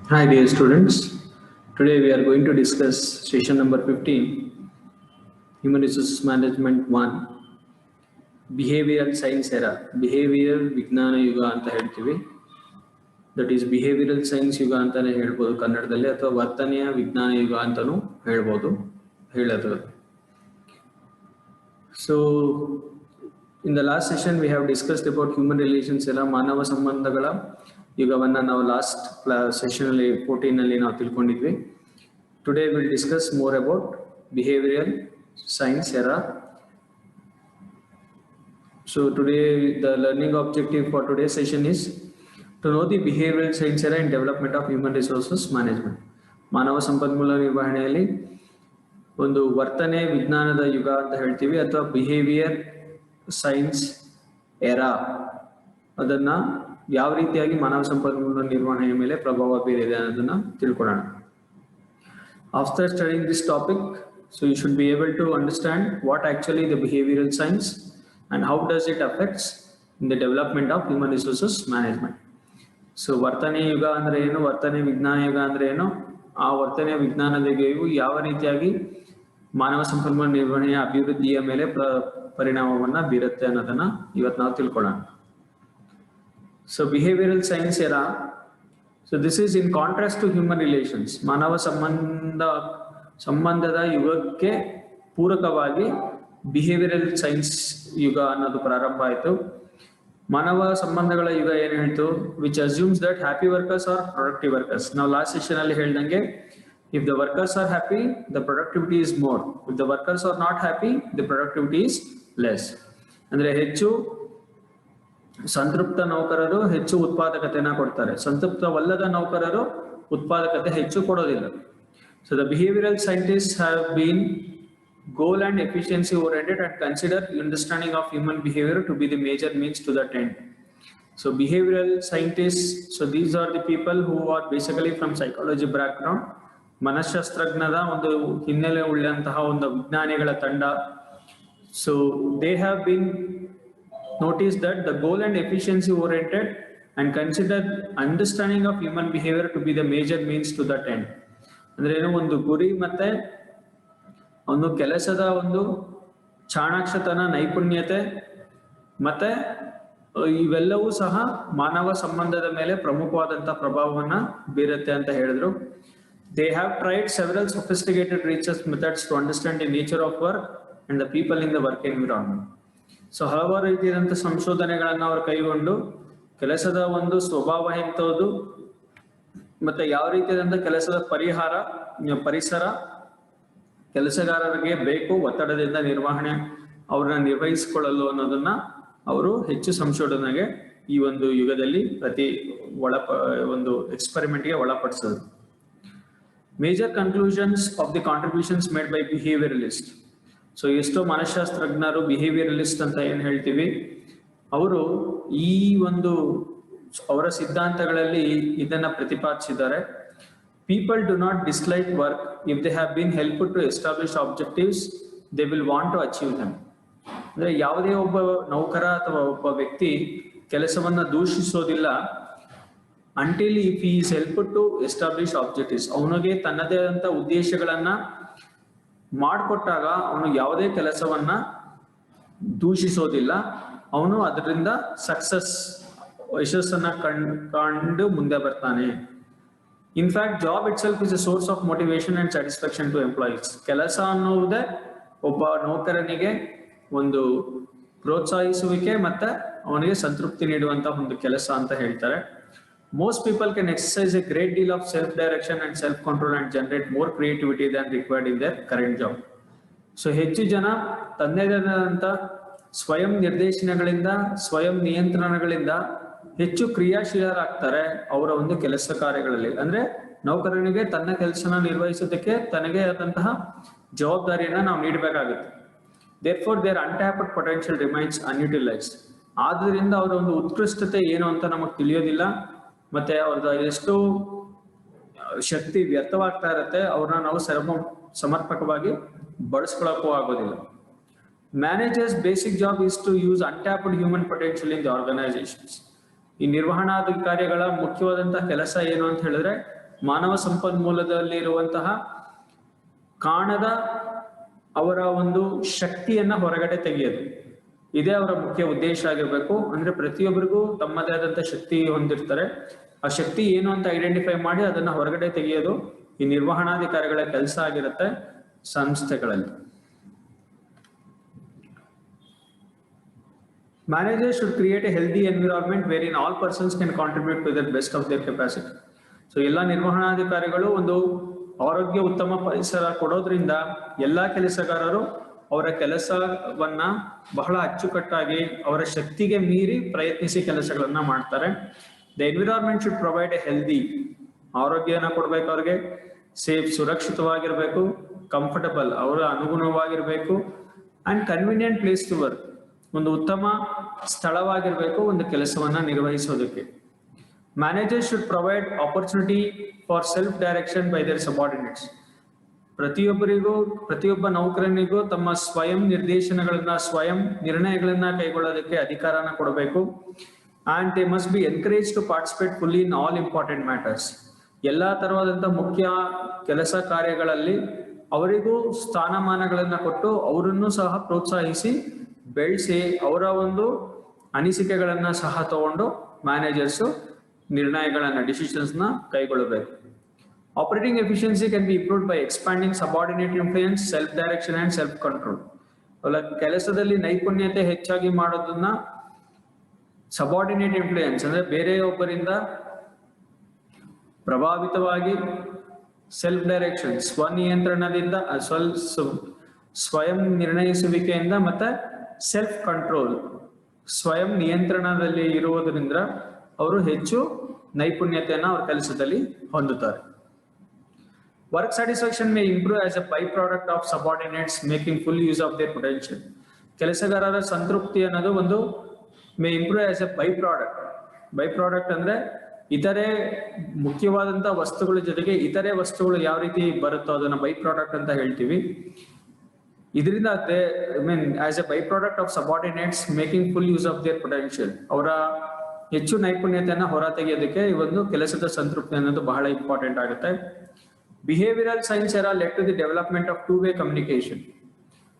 Hi dear students, today we are going to discuss session number 15, Human Resources Management 1, Behavioral Science Era, Behavioral ವಿಜ್ಞಾನ ಯುಗ ಅಂತ ಹೇಳ್ತೀವಿ. That is behavioural science ಯುಗ ಅಂತಾನೆ ಹೇಳ್ಬೋದು ಕನ್ನಡದಲ್ಲಿ, ಅಥವಾ ವರ್ತನೆಯ ವಿಜ್ಞಾನ ಯುಗ ಅಂತಾನೂ ಹೇಳ್ಬೋದು ಹೇಳೋದು. So in the last session we have discussed about human relations era, ಮಾನವ ಸಂಬಂಧಗಳ ಯುಗವನ್ನ ನಾವು ಲಾಸ್ಟ್ ಸೆಷನ್ ಅಲ್ಲಿ 14 ಅಲ್ಲಿ ನಾವು ತಿಳ್ಕೊಂಡಿದ್ವಿ. Today will discuss more about behavioural science era. So today the learning objective for today's session is to know the behavioral science era in development of human resources management. ಮಾನವ ಸಂಪನ್ಮೂಲ ನಿರ್ವಹಣೆಯಲ್ಲಿ ಒಂದು ವರ್ತನೆ ವಿಜ್ಞಾನದ ಯುಗ ಅಂತ ಹೇಳ್ತೀವಿ, ಅಥವಾ ಬಿಹೇವಿಯರ್ ಸೈನ್ಸ್ ಎರಾ. ಅದನ್ನ ಯಾವ ರೀತಿಯಾಗಿ ಮಾನವ ಸಂಪನ್ಮೂಲ ನಿರ್ವಹಣೆಯ ಮೇಲೆ ಪ್ರಭಾವ ಬೀರಿದೆ ಅನ್ನೋದನ್ನ ತಿಳ್ಕೊಳ್ಳೋಣ. After studying this topic, so you should be able to understand what actually the behavioral science and how does it affects in the development of human resources management. So ವರ್ತನೆ ಯುಗ ಅಂದ್ರೆ ಏನು, ವರ್ತನೆ ವಿಜ್ಞಾನ ಯುಗ ಅಂದ್ರೆ ಏನು, ಆ ವರ್ತನೆ ವಿಜ್ಞಾನದ ಯುಗವು ಯಾವ ರೀತಿಯಾಗಿ ಮಾನವ ಸಂಪನ್ಮೂಲ ನಿರ್ವಹಣೆಯ ಅಭಿವೃದ್ಧಿಯ ಮೇಲೆ ಪರಿಣಾಮವನ್ನ ಬೀರುತ್ತೆ ಅನ್ನೋದನ್ನ ಇವತ್ತು ನಾವು ತಿಳ್ಕೊಳ್ಳೋಣ. So behavioral science era, so this is in contrast to human relations. ಮಾನವ ಸಂಬಂಧದ ಯುಗಕ್ಕೆ ಪೂರಕವಾಗಿ ಬಿಹೇವಿಯರಲ್ ಸೈನ್ಸ್ ಯುಗ ಅನ್ನೋದು ಪ್ರಾರಂಭ ಆಯಿತು. ಮಾನವ ಸಂಬಂಧಗಳ ಯುಗ ಏನು ಹೇಳ್ತು, which assumes that happy workers R productive workers. ನಾವು ಲಾಸ್ಟ್ ಸೆಷನ್ ಅಲ್ಲಿ ಹೇಳ್ದಂಗೆ, if the workers are happy, the productivity is more. If the workers are not happy, the productivity is less. ಅಂದ್ರೆ ಹೆಚ್ಚು ಸಂತೃಪ್ತ ನೌಕರರು ಹೆಚ್ಚು ಉತ್ಪಾದಕತೆಯನ್ನ ಕೊಡ್ತಾರೆ, ಸಂತೃಪ್ತವಲ್ಲದ ನೌಕರರು ಉತ್ಪಾದಕತೆ ಹೆಚ್ಚು ಕೊಡೋದಿಲ್ಲ. So the behavioral scientists have been goal and efficiency oriented and consider understanding of human behavior to be the major means to that end. So behavioral scientists, so these are the people who are basically from psychology background. ಮನಃಶಾಸ್ತ್ರಜ್ಞದ ಒಂದು ಹಿನ್ನೆಲೆ ಉಳ್ಳಂತಹ ಒಂದು ವಿಜ್ಞಾನಿಗಳ ತಂಡ. So they have been noticed that the goal and efficiency oriented and consider understanding of human behavior to be the major means to that end. ಅಂದ್ರೆ ಏನು, ಒಂದು ಗುರಿ ಮತ್ತೆ ಒಂದು ಕೆಲಸದ ಒಂದು ಚಾಣಾಕ್ಷತನ, ನೈಪುಣ್ಯತೆ ಮತ್ತೆ ಇವೆಲ್ಲವೂ ಸಹ ಮಾನವ ಸಂಬಂಧದ ಮೇಲೆ ಪ್ರಮುಖವಾದಂತಹ ಪ್ರಭಾವವನ್ನ ಬೀರುತ್ತೆ ಅಂತ ಹೇಳಿದ್ರು. They have tried several sophisticated research methods to understand the nature of work and the people in the work environment. So ಹಲವಾರು ರೀತಿಯಾದಂಥ ಸಂಶೋಧನೆಗಳನ್ನ ಅವರು ಕೈಗೊಂಡು ಕೆಲಸದ ಒಂದು ಸ್ವಭಾವ ಎಂಥದ್ದು, ಮತ್ತೆ ಯಾವ ರೀತಿಯಾದಂಥ ಕೆಲಸದ ಪರಿಸರ ಕೆಲಸಗಾರರಿಗೆ ಬೇಕು, ಒತ್ತಡದಿಂದ ನಿರ್ವಹಣೆ ಅವ್ರನ್ನ ನಿರ್ವಹಿಸಿಕೊಳ್ಳಲು ಅನ್ನೋದನ್ನ ಅವರು ಹೆಚ್ಚು ಸಂಶೋಧನೆಗೆ ಈ ಒಂದು ಯುಗದಲ್ಲಿ ಒಂದು ಎಕ್ಸ್ಪೆರಿಮೆಂಟ್ಗೆ ಒಳಪಡಿಸಿದ್ರು. Major conclusions of the contributions made by behaviouralist. So ಎಷ್ಟೋ ಮನಃಶಾಸ್ತ್ರಜ್ಞರು ಬಿಹೇವಿಯರಲಿಸ್ಟ್ ಅಂತ ಏನ್ ಹೇಳ್ತೀವಿ, ಅವರು ಈ ಒಂದು ಅವರ ಸಿದ್ಧಾಂತಗಳಲ್ಲಿ ಇದನ್ನ ಪ್ರತಿಪಾದಿಸಿದ್ದಾರೆ. People do not dislike work if they have been helped to establish objectives they will want to achieve them. ಅಂದ್ರೆ ಯಾವುದೇ ಒಬ್ಬ ನೌಕರ ಅಥವಾ ಒಬ್ಬ ವ್ಯಕ್ತಿ ಕೆಲಸವನ್ನ ದೂಷಿಸೋದಿಲ್ಲ until if he is helped to establish objectives. ಅವನಿಗೆ ತನ್ನದೇ ಆದಂತ ಉದ್ದೇಶಗಳನ್ನ ಮಾಡಿಕೊಟ್ಟಾಗ ಅವನು ಯಾವುದೇ ಕೆಲಸವನ್ನ ದೂಷಿಸೋದಿಲ್ಲ, ಅವನು ಅದರಿಂದ ಯಶಸ್ಸನ್ನ ಕಂಡು ಮುಂದೆ ಬರ್ತಾನೆ. In fact job itself is a source of motivation and satisfaction to employees. ಕೆಲಸ ಅನ್ನುವುದೇ ಒಬ್ಬ ನೌಕರನಿಗೆ ಒಂದು ಪ್ರೋತ್ಸಾಹಿಸುವಿಕೆ ಮತ್ತೆ ಅವನಿಗೆ ಸಂತೃಪ್ತಿ ನೀಡುವಂತಹ ಒಂದು ಕೆಲಸ ಅಂತ ಹೇಳ್ತಾರೆ. Most people can exercise a great deal of self-direction and self-control and generate more creativity than required in their current job. So ಹೆಚ್ಚು ಜನ ತನ್ನದೇನಾದಂಥ ಸ್ವಯಂ ನಿರ್ದೇಶನಗಳಿಂದ, ಸ್ವಯಂ ನಿಯಂತ್ರಣಗಳಿಂದ ಹೆಚ್ಚು ಕ್ರಿಯಾಶೀಲರಾಗ್ತಾರೆ ಅವರ ಒಂದು ಕೆಲಸ ಕಾರ್ಯಗಳಲ್ಲಿ. ಅಂದ್ರೆ ನೌಕರನಿಗೆ ತನ್ನ ಕೆಲಸನ ನಿರ್ವಹಿಸೋದಕ್ಕೆ ತನಗೆ ಆದಂತಹ ಜವಾಬ್ದಾರಿಯನ್ನ ನಾವು ನೀಡಬೇಕಾಗುತ್ತೆ. Therefore their untapped potential remains unutilized. ಆದ್ರಿಂದ ಅವರ ಒಂದು ಉತ್ಕೃಷ್ಟತೆ ಏನು ಅಂತ ನಮಗೆ ತಿಳಿಯೋದಿಲ್ಲ, ಮತ್ತೆ ಅವ್ರದ್ದು ಎಷ್ಟು ಶಕ್ತಿ ವ್ಯರ್ಥವಾಗ್ತಾ ಇರುತ್ತೆ, ಅವ್ರನ್ನ ನಾವು ಸಮರ್ಪಕವಾಗಿ ಬಳಸ್ಕೊಳಕ್ಕೂ ಆಗೋದಿಲ್ಲ. Managers basic job is to use untapped human potential in the organisations. ಈ ನಿರ್ವಹಣಾಧಿಕಾರಿಗಳ ಮುಖ್ಯವಾದಂತಹ ಕೆಲಸ ಏನು ಅಂತ ಹೇಳಿದ್ರೆ ಮಾನವ ಸಂಪನ್ಮೂಲದಲ್ಲಿ ಇರುವಂತಹ ಕಾಣದ ಅವರ ಒಂದು ಶಕ್ತಿಯನ್ನ ಹೊರಗಡೆ ತೆಗೆಯೋದು, ಇದೇ ಅವರ ಮುಖ್ಯ ಉದ್ದೇಶ ಆಗಿರ್ಬೇಕು. ಅಂದ್ರೆ ಪ್ರತಿಯೊಬ್ಬರಿಗೂ ತಮ್ಮದೇ ಆದಂತ ಶಕ್ತಿ ಹೊಂದಿರ್ತಾರೆ, ಆ ಶಕ್ತಿ ಏನು ಅಂತ ಐಡೆಂಟಿಫೈ ಮಾಡಿ ಅದನ್ನ ಹೊರಗಡೆ ತೆಗೆಯೋದು ಈ ನಿರ್ವಹಣಾಧಿಕಾರಿಗಳ ಕೆಲಸ ಆಗಿರುತ್ತೆ ಸಂಸ್ಥೆಗಳಲ್ಲಿ. Managers should create a healthy environment wherein all persons can contribute to the best of their capacity. So ಎಲ್ಲ ನಿರ್ವಹಣಾಧಿಕಾರಿಗಳು ಒಂದು ಆರೋಗ್ಯ ಉತ್ತಮ ಪರಿಸರ ಕೊಡೋದ್ರಿಂದ ಎಲ್ಲಾ ಕೆಲಸಗಾರರು ಅವರ ಕೆಲಸವನ್ನ ಬಹಳ ಅಚ್ಚುಕಟ್ಟಾಗಿ ಅವರ ಶಕ್ತಿಗೆ ಮೀರಿ ಪ್ರಯತ್ನಿಸಿ ಕೆಲಸಗಳನ್ನ ಮಾಡ್ತಾರೆ. The environment should provide a healthy, ಆರೋಗ್ಯನ ಕೊಡ್ಬೇಕು ಅವ್ರಿಗೆ, ಸೇಫ್ ಸುರಕ್ಷಿತವಾಗಿರ್ಬೇಕು, ಕಂಫರ್ಟಬಲ್ ಅವರ ಅನುಗುಣವಾಗಿರ್ಬೇಕು, and convenient place to work, ಒಂದು ಉತ್ತಮ ಸ್ಥಳವಾಗಿರ್ಬೇಕು ಒಂದು ಕೆಲಸವನ್ನ ನಿರ್ವಹಿಸೋದಕ್ಕೆ. Managers should provide opportunity for self direction by their subordinates. ಪ್ರತಿಯೊಬ್ಬ ನೌಕರನಿಗೂ ತಮ್ಮ ಸ್ವಯಂ ನಿರ್ದೇಶನಗಳನ್ನ, ಸ್ವಯಂ ನಿರ್ಣಯಗಳನ್ನ ಕೈಗೊಳ್ಳೋದಕ್ಕೆ ಅಧಿಕಾರನ ಕೊಡಬೇಕು. And they must be encourage to participate fully in all important matters. ಎಲ್ಲಾ ತರವಾದಂತ ಮುಖ್ಯ ಕೆಲಸ ಕಾರ್ಯಗಳಲ್ಲಿ ಅವರಿಗೂ ಸ್ಥಾನಮಾನಗಳನ್ನ ಕೊಟ್ಟು ಅವರನ್ನು ಸಹ ಪ್ರೋತ್ಸಾಹಿಸಿ ಬೆಳೆಸಿ ಅವರ ಒಂದು ಅನಿಸಿಕೆಗಳನ್ನ ಸಹ ತಗೊಂಡು ಮ್ಯಾನೇಜರ್ಸ್ ನಿರ್ಣಯಗಳನ್ನ, ಡಿಸಿಷನ್ಸ್ ನ ಕೈಗೊಳ್ಳಬೇಕು. Operating efficiency can be improved by expanding subordinate influence, self direction and self control. ಕೆಲಸದಲ್ಲಿ ನೈಪುಣ್ಯತೆ ಹೆಚ್ಚಾಗಿ ಮಾಡೋದನ್ನ ಸಬಾರ್ಡಿನೇಟ್ ಇನ್ಫ್ಲೂಯೆನ್ಸ್ ಅಂದ್ರೆ ಬೇರೆಯೊಬ್ಬರಿಂದ ಪ್ರಭಾವಿತವಾಗಿ, ಸೆಲ್ಫ್ ಡೈರೆಕ್ಷನ್ ಸ್ವನಿಯಂತ್ರಣದಿಂದ, ಸ್ವಯಂ ನಿರ್ಣಯಿಸುವಿಕೆಯಿಂದ, ಮತ್ತೆ ಸೆಲ್ಫ್ ಕಂಟ್ರೋಲ್ ಸ್ವಯಂ ನಿಯಂತ್ರಣದಲ್ಲಿ ಇರುವುದರಿಂದ ಅವರು ಹೆಚ್ಚು ನೈಪುಣ್ಯತೆಯನ್ನು ಅವರ ಕೆಲಸದಲ್ಲಿ ಹೊಂದುತ್ತಾರೆ. Work satisfaction may improve as A by product of subordinates making full use of their potential. ಕೆಲಸಗಾರರ ಸಂತೃಪ್ತಿ ಅನ್ನೋದು ಒಂದು may improve as A by product. By product ಅಂದ್ರೆ ಇತರೆ ಮುಖ್ಯವಾದಂತಹ ವಸ್ತುಗಳ ಜೊತೆಗೆ ಇತರೆ ವಸ್ತುಗಳು ಯಾವ ರೀತಿ ಬರುತ್ತೋ ಅದನ್ನ ಬೈ ಪ್ರಾಡಕ್ಟ್ ಅಂತ ಹೇಳ್ತೀವಿ. ಇದರಿಂದ as A by product of subordinates making full use of their potential, ಅವರ ಹೆಚ್ಚು ನೈಪುಣ್ಯತೆಯನ್ನ ಹೊರ ತೆಗೆಯೋದಕ್ಕೆ ಈ ಒಂದು ಕೆಲಸದ ಸಂತೃಪ್ತಿ ಅನ್ನೋದು ಬಹಳ ಇಂಪಾರ್ಟೆಂಟ್ ಆಗುತ್ತೆ. Behavioural science era led to the development of two way communication.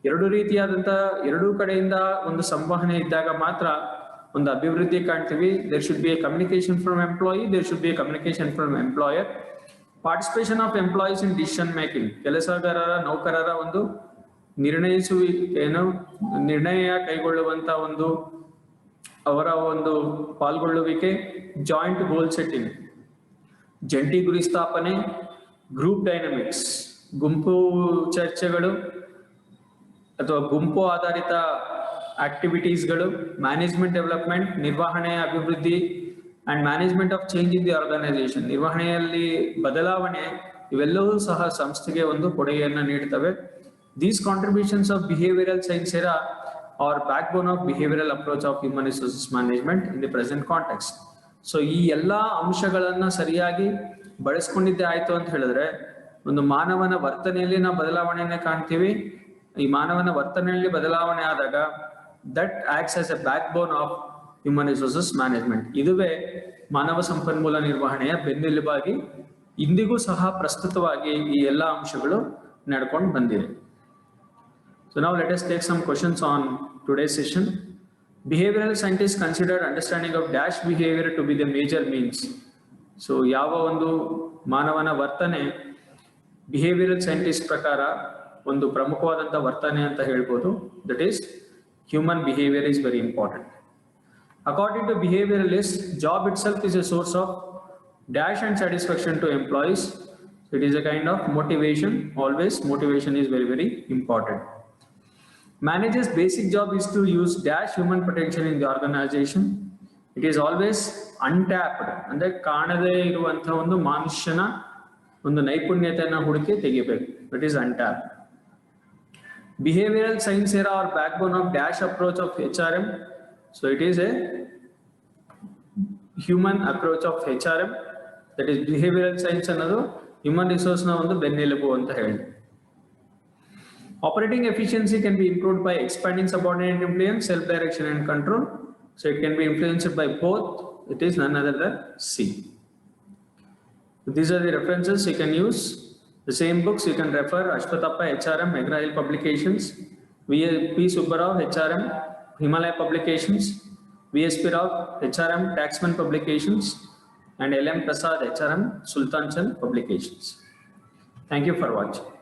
ಎರಡು ರೀತಿಯಾದಂತ ಎರಡೂ ಕಡೆಯಿಂದ ಒಂದು ಸಂವಹನೆ ಇದ್ದಾಗ ಮಾತ್ರ ಒಂದು ಅಭಿವೃದ್ಧಿ ಕಾಣ್ತೀವಿ. There should be a communication from employee, there should be a communication from employer. Participation of employees in decision making, ಕೆಲಸಗಾರರ ನೌಕರರ ಒಂದು ನಿರ್ಣಯ ಕೈಗೊಳ್ಳುವಂತ ಒಂದು ಅವರ ಒಂದು ಪಾಲ್ಗೊಳ್ಳುವಿಕೆ. ಜಾಯಿಂಟ್ ಗೋಲ್ ಸೆಟ್ಟಿಂಗ್, ಜಂಟಿ ಗುರಿ ಸ್ಥಾಪನೆ, ಗ್ರೂಪ್ ಡೈನಮಿಕ್ಸ್, ಗುಂಪು ಚರ್ಚೆಗಳು ಅಥವಾ ಗುಂಪು ಆಧಾರಿತ ಆಕ್ಟಿವಿಟೀಸ್ಗಳು, ಮ್ಯಾನೇಜ್ಮೆಂಟ್ ಡೆವಲಪ್ಮೆಂಟ್, ನಿರ್ವಹಣೆಯ ಅಭಿವೃದ್ಧಿ, and management of change in the organisation, ನಿರ್ವಹಣೆಯಲ್ಲಿ ಬದಲಾವಣೆ, ಇವೆಲ್ಲವೂ ಸಹ ಸಂಸ್ಥೆಗೆ ಒಂದು ಕೊಡುಗೆಯನ್ನ ನೀಡುತ್ತವೆ. These contributions of behavioral science era are backbone of behavioral approach of human resources management in the present context. So ಈ ಎಲ್ಲಾ ಅಂಶಗಳನ್ನ ಸರಿಯಾಗಿ ಬಳಸ್ಕೊಂಡಿದ್ದೆ ಆಯ್ತು ಅಂತ ಹೇಳಿದ್ರೆ ಒಂದು ಮಾನವನ ವರ್ತನೆಯಲ್ಲಿ ನಾವು ಬದಲಾವಣೆಯನ್ನ ಕಾಣ್ತೀವಿ. ಈ ಮಾನವನ ವರ್ತನೆಯಲ್ಲಿ ಬದಲಾವಣೆ ಆದಾಗ that acts as A back bone of human resources management. ಇದುವೇ ಮಾನವ ಸಂಪನ್ಮೂಲ ನಿರ್ವಹಣೆಯ ಬೆನ್ನೆಲುಬಾಗಿ ಇಂದಿಗೂ ಸಹ ಪ್ರಸ್ತುತವಾಗಿ ಈ ಎಲ್ಲಾ ಅಂಶಗಳು ನಡ್ಕೊಂಡು ಬಂದಿವೆ. So now let us take some questions on today's session. Behavioral scientists consider understanding of dash behavior to be the major means. So ಯಾವ ಒಂದು ಮಾನವನ ವರ್ತನೆ ಬಿಹೇವಿಯರಲ್ ಸೈಂಟಿಸ್ಟ್ ಪ್ರಕಾರ ಒಂದು ಪ್ರಮುಖವಾದಂತಹ ವರ್ತನೆ ಅಂತ ಹೇಳ್ಬೋದು. That is human behavior is very important. According to behavioralists, job itself is a source of dash and satisfaction to employees. So it is a kind of motivation. Always motivation is very, very important. Manager's basic job is to use dash human potential in the organization. It is always untapped. ಅಂದ್ರೆ ಕಾಣದೇ ಇರುವಂತಹ ಒಂದು ಮನುಷ್ಯನ ಒಂದು ನೈಪುಣ್ಯತೆಯನ್ನ ಹುಡುಕಿ ತೆಗಿಬೇಕು. It is untapped. Behavioral science era or backbone of dash approach of HRM. So it is a human approach of HRM. That is behavioral science ಅನ್ನೋದು human resource ನ ಒಂದು ಬೆನ್ನೆಲುಬು ಅಂತ ಹೇಳಿ. Operating efficiency can be improved by expanding subordinate influence, self-direction and control. So it can be influenced by both. It is none other than C. These are the references you can use. The same books you can refer: Ashwatthappa, HRM, McGraw-Hill Publications; P. Subbarao, HRM, Himalaya Publications; VSP Rao, HRM, Taxman Publications; and LM Prasad, HRM, Sultan Chand Publications. Thank you for watching.